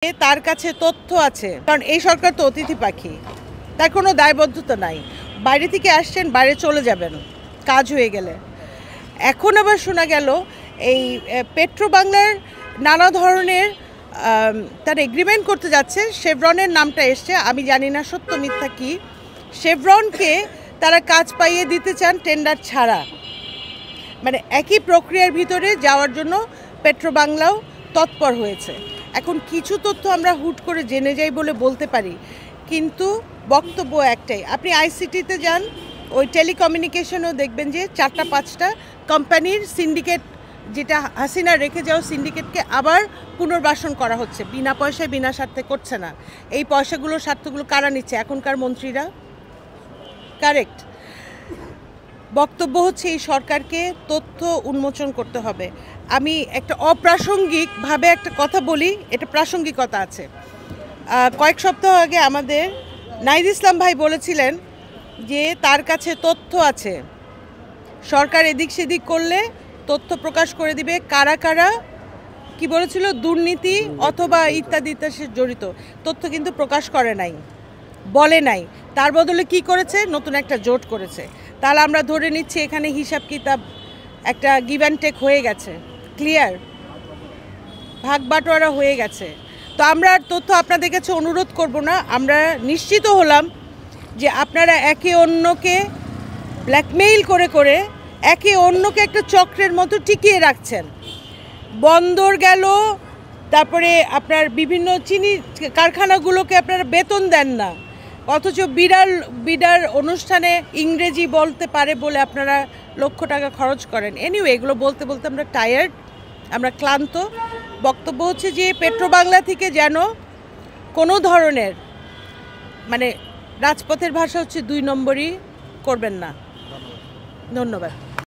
তার কাছে তথ্য আছে, কারণ এই সরকার তো অতিথি পাখি, তার কোনো দায়বদ্ধতা নাই। বাইরে থেকে আসছেন, বাইরে চলে যাবেন কাজ হয়ে গেলে। এখন আবার শোনা গেল এই পেট্রো বাংলার নানা ধরনের তার এগ্রিমেন্ট করতে যাচ্ছে, শেভরনের নামটা এসছে, আমি জানি না সত্য মিথ্যা কি। শেভরনকে তারা কাজ পাইয়ে দিতে চান টেন্ডার ছাড়া, মানে একই প্রক্রিয়ার ভিতরে যাওয়ার জন্য পেট্রো বাংলাও তৎপর হয়েছে। এখন কিছু তথ্য আমরা হুট করে জেনে যাই বলে বলতে পারি, কিন্তু বক্তব্য একটাই। আপনি আইসিটিতে যান, ওই টেলিকমিউনিকেশনও দেখবেন যে 4-5টা কোম্পানির সিন্ডিকেট, যেটা হাসিনা রেখে যাওয়া সিন্ডিকেটকে আবার পুনর্বাসন করা হচ্ছে। বিনা পয়সায় বিনা স্বার্থে করছে না। এই পয়সাগুলোর স্বার্থগুলো কারা নিচ্ছে? এখনকার মন্ত্রীরা। কারেক্ট। বক্তব্য হচ্ছে এই সরকারকে তথ্য উন্মোচন করতে হবে। আমি একটা অপ্রাসঙ্গিকভাবে একটা কথা বলি, এটা প্রাসঙ্গিকতা আছে। কয়েক সপ্তাহ আগে আমাদের নাহিদ ইসলাম ভাই বলেছিলেন যে তার কাছে তথ্য আছে, সরকার এদিক সেদিক করলে তথ্য প্রকাশ করে দিবে কারা কারা কি বলেছিল, দুর্নীতি অথবা ইত্যাদি ইত্যাদি জড়িত। তথ্য কিন্তু প্রকাশ করে নাই, বলে নাই। তার বদলে কি করেছে? নতুন একটা জোট করেছে। তাহলে আমরা ধরে নিচ্ছি এখানে হিসাব কিতাব একটা গিভ অ্যান্ড টেক হয়ে গেছে, ক্লিয়ার, ভাগ বাটোয়ারা হয়ে গেছে। তো আমরা আর তথ্য আপনাদের কাছে অনুরোধ করব না। আমরা নিশ্চিত হলাম যে আপনারা একে অন্যকে ব্ল্যাকমেইল করে করে একে অন্যকে একটা চক্রের মতো টিকিয়ে রাখছেন। বন্দর গেল, তারপরে আপনার বিভিন্ন চিনি কারখানাগুলোকে আপনারা বেতন দেন না, অথচ বিডার অনুষ্ঠানে ইংরেজি বলতে পারে বলে আপনারা লক্ষ টাকা খরচ করেন। এনিওয়ে, এগুলো বলতে বলতে আমরা টায়ার্ড, আমরা ক্লান্ত। বক্তব্য হচ্ছে যে পেট্রো বাংলা থেকে যেন কোনো ধরনের, মানে রাজপথের ভাষা হচ্ছে 2 নম্বরই করবেন না। ধন্যবাদ।